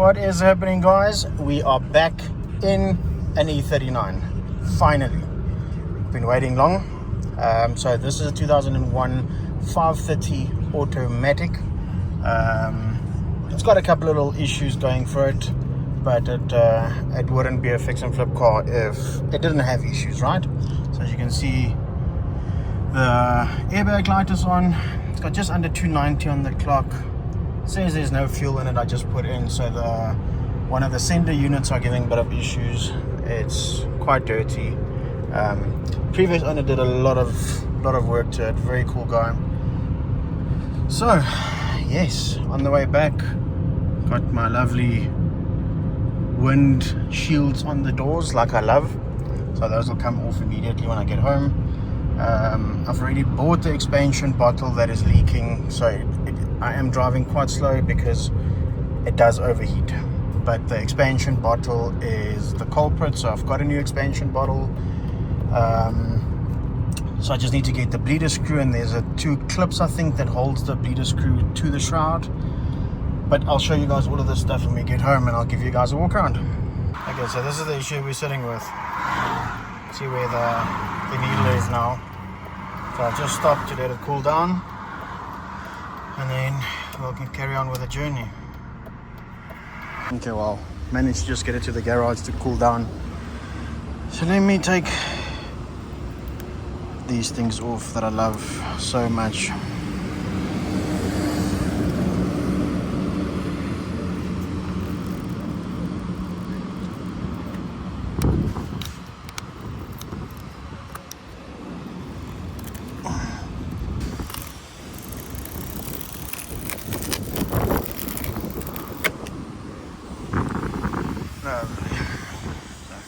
What is happening, guys? We are back in an E39 finally. Been waiting long. So this is a 2001 530 automatic. It's got a couple little issues going for it, but it wouldn't be a fix and flip car if it didn't have issues, right? So as you can see, the airbag light is on. It's got just under 290 on the clock. Says there's no fuel in it. I just put in, so one of the sender units are giving a bit of issues. It's quite dirty. Previous owner did a lot of work to it. Very cool guy. So yes, on the way back, got my lovely wind shields on the doors like I love, so those will come off immediately when I get home. I've already bought the expansion bottle that is leaking, so I am driving quite slow because it does overheat, but the expansion bottle is the culprit. So I've got a new expansion bottle. So I just need to get the bleeder screw, and there's two clips I think that holds the bleeder screw to the shroud. But I'll show you guys all of this stuff when we get home, and I'll give you guys a walk around. Okay, so this is the issue we're sitting with. See where the needle is now. So I'll just stop to let it cool down, and then we can carry on with the journey. Okay, well, managed to just get it to the garage to cool down. So let me take these things off that I love so much.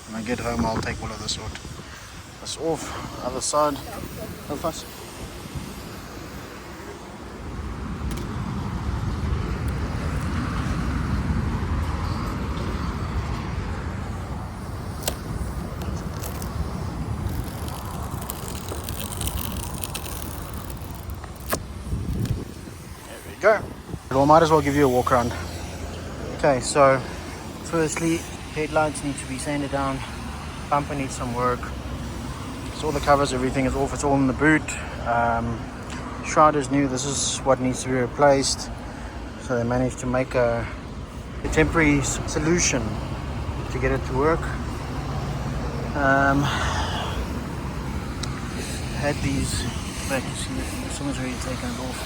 When I get home, I'll take all of this off. Other side. Go fast. There we go. Well, I might as well give you a walk around. Okay, so firstly, headlights need to be sanded down. Bumper needs some work. So all the covers, everything is off. It's all in the boot. Shroud is new. This is what needs to be replaced. So they managed to make a temporary solution to get it to work. Had these back. You see, someone's already taken it off.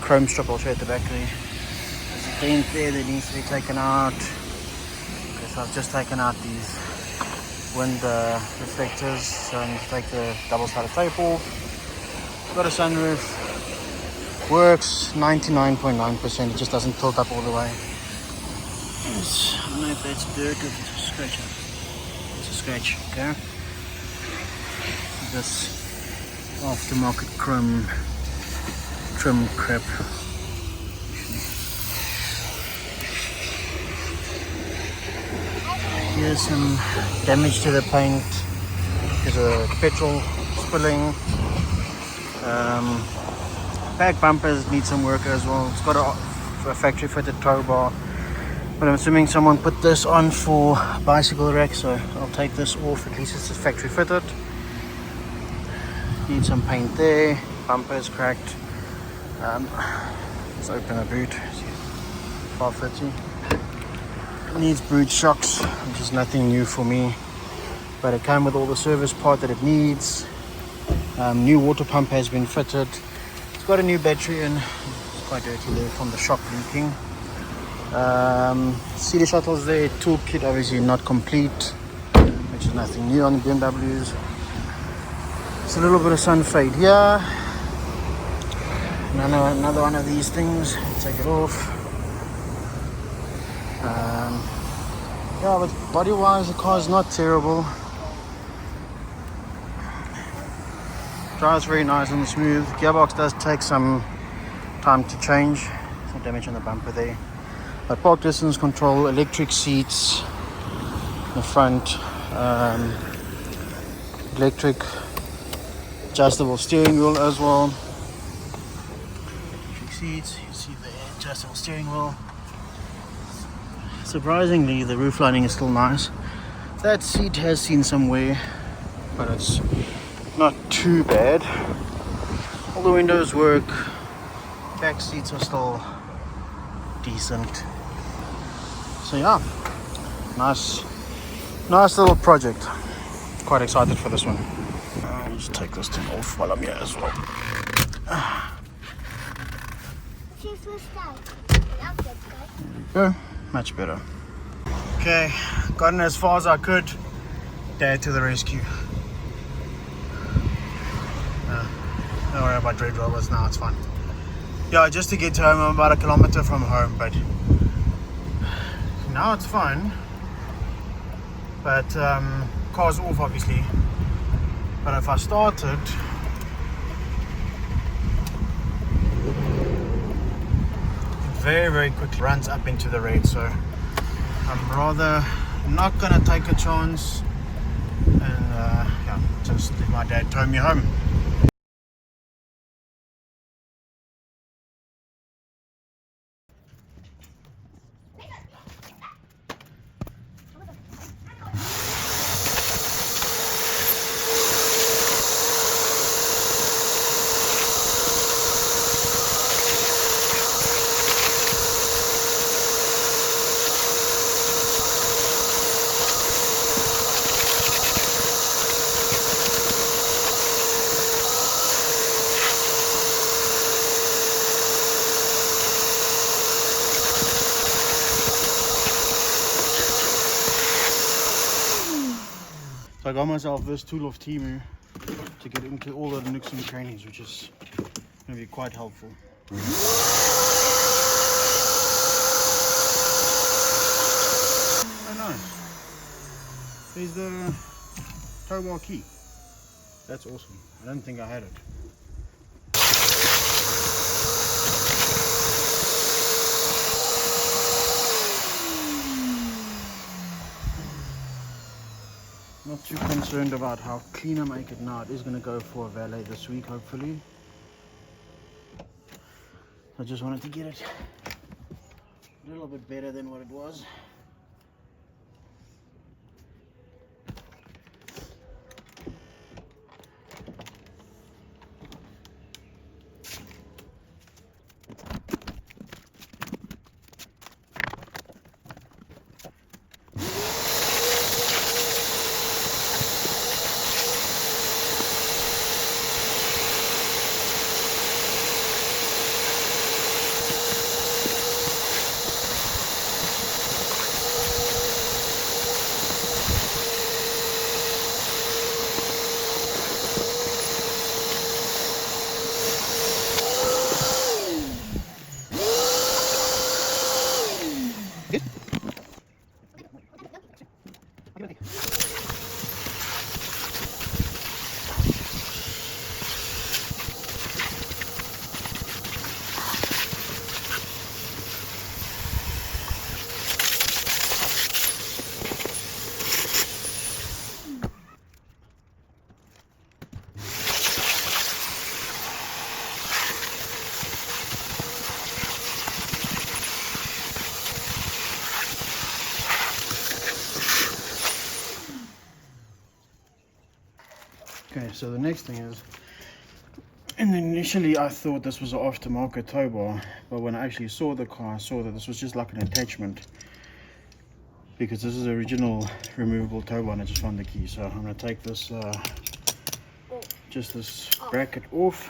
Chrome strip. I'll show you at the back there. There's a dent there that needs to be taken out. Okay, so I've just taken out these wind reflectors, so I need to take the double-sided tape off. Got a sunroof, works 99.9%. It just doesn't tilt up all the way. I don't know if that's dirt or it's a scratch. It's a scratch. Okay, this aftermarket chrome trim crap. Here's some damage to the paint. There's a petrol spilling. Back bumpers need some work as well. It's got a factory fitted tow bar, but I'm assuming someone put this on for bicycle rack, so I'll take this off. At least it's factory fitted. Need some paint there. Bumper is cracked. Let's open the boot. 530. Needs boot shocks, which is nothing new for me, but it came with all the service part that it needs. New water pump has been fitted. It's got a new battery in. It's quite dirty there from the shock leaking. CD shuttles there. Toolkit obviously not complete, which is nothing new on the BMWs. It's a little bit of sun fade here. Another one of these things. Take it off. Yeah, but body wise the car is not terrible. Drives very nice and smooth. Gearbox does take some time to change. Some damage on the bumper there, but park distance control, electric seats in the front, electric adjustable steering wheel as well. Electric seats, you see the adjustable steering wheel. Surprisingly, the roof lining is still nice. That seat has seen some wear, but it's not too bad. All the windows work. Back seats are still decent. So yeah, nice little project. Quite excited for this one. I'll just take this thing off while I'm here as well. There we go, much better. Okay, gotten as far as I could. Dad to the rescue. Don't worry about Dread Robots now, it's fine. Yeah, just to get to home, I'm about 1 kilometer from home, but now it's fine. But car's off obviously. But if I started, very quickly runs up into the red, so I'm rather not gonna take a chance and yeah, just let my dad tow me home. So I got myself this tool of Timu to get into all the nooks and crannies, which is going to be quite helpful. Oh nice. There's the tow bar key. That's awesome. I don't think I had it. Not too concerned about how clean I make it now. It is going to go for a valet this week, hopefully. I just wanted to get it a little bit better than what it was. Okay, so the next thing is, and initially I thought this was an aftermarket tow bar, but when I actually saw the car, I saw that this was just like an attachment, because this is the original removable tow bar and I just found the key. So I'm going to take this, just this bracket off.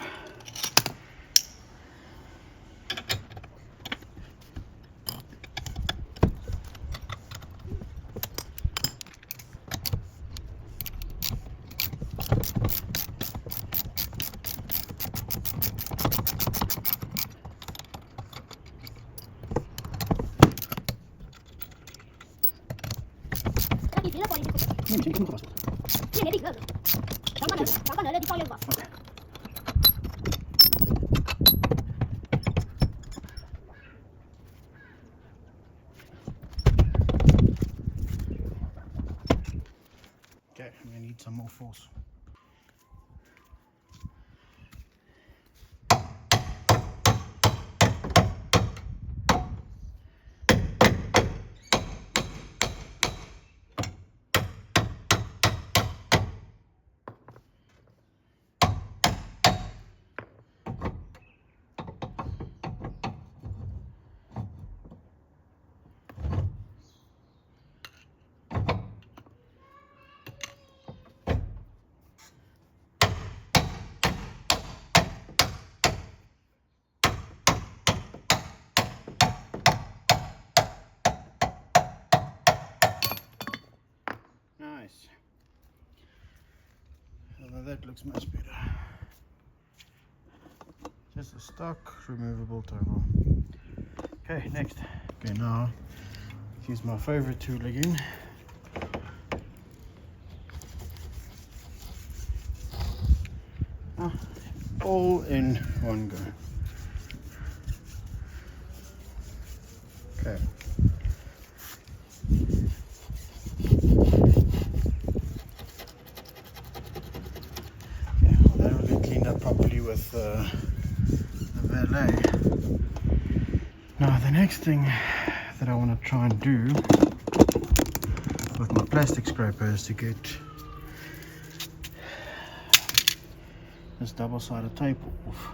Okay, I'm going to need some more force. that looks much better. Just a stock removable towel. Okay, next. Okay, now use my favorite tool again. All in one go. Okay. Well, that will get cleaned up properly with the valet. Now the next thing that I want to try and do with my plastic scraper is to get this double-sided tape off.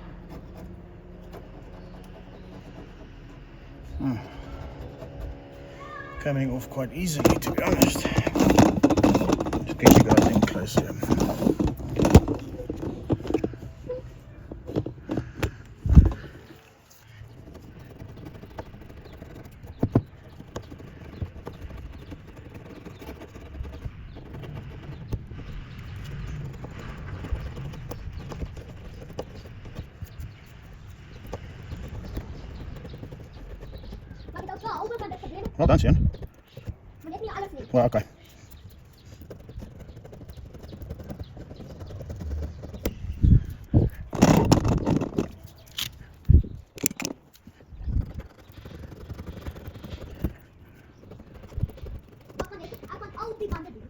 Coming off quite easily, to be honest. Just get you guys in closer. Well done, Sion. Well, okay.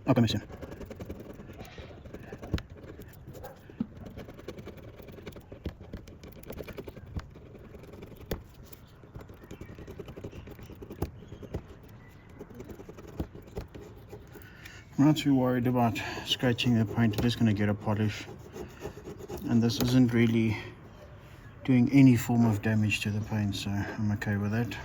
Okay, Mission. I'm not too worried about scratching the paint. I'm just going to get a polish, and this isn't really doing any form of damage to the paint, so I'm okay with that.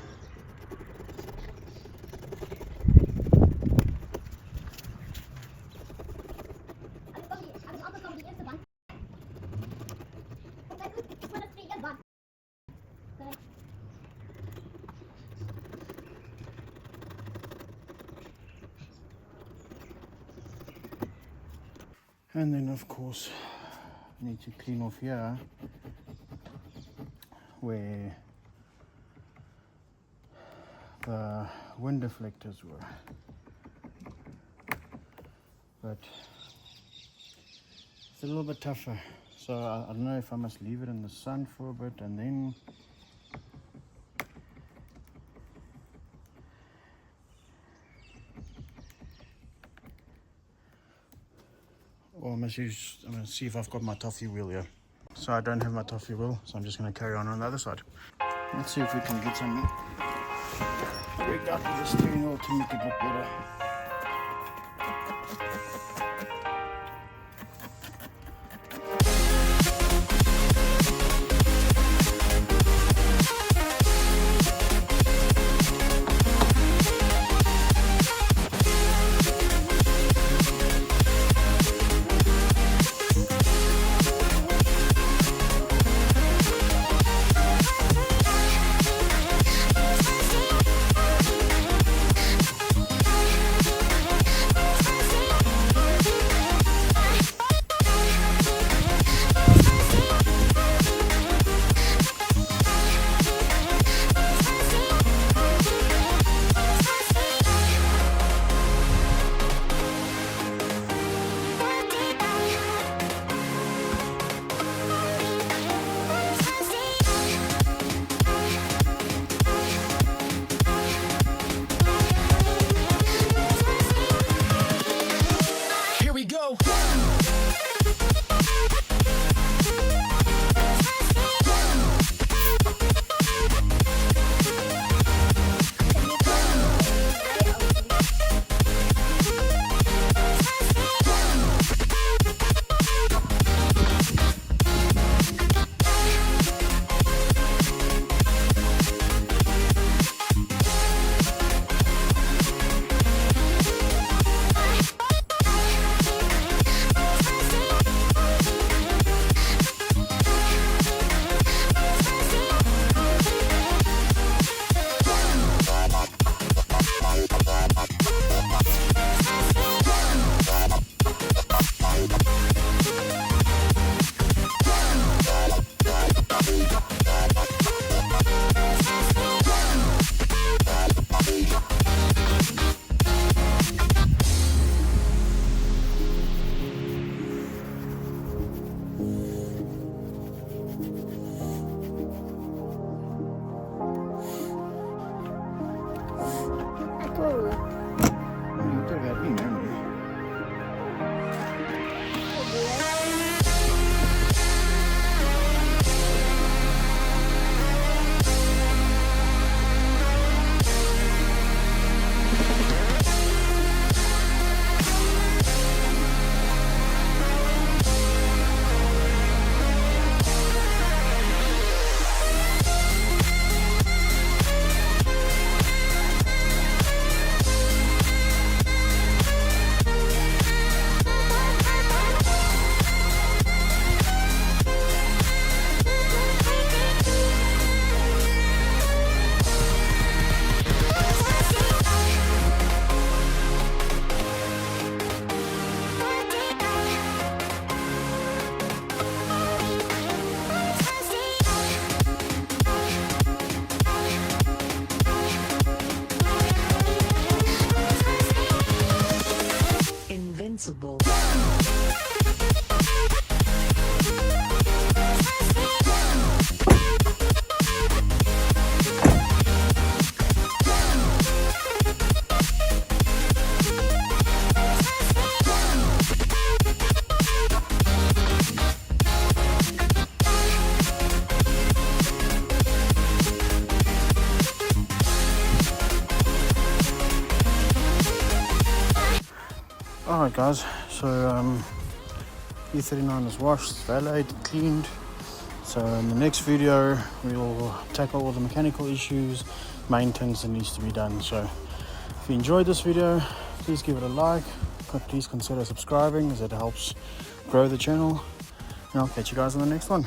And then of course I need to clean off here where the wind deflectors were, but it's a little bit tougher, so I don't know if I must leave it in the sun for a bit and then or I'm going to see if I've got my toffee wheel here. So I don't have my toffee wheel, so I'm just going to carry on the other side. Let's see if we can get something rigged out with the steering wheel to make it look better. You could have had me, man. Invincible. Alright guys, so E39 is washed, valeted, cleaned. So in the next video we'll tackle all the mechanical issues, maintenance that needs to be done. So if you enjoyed this video, please give it a like, please consider subscribing as it helps grow the channel, and I'll catch you guys in the next one.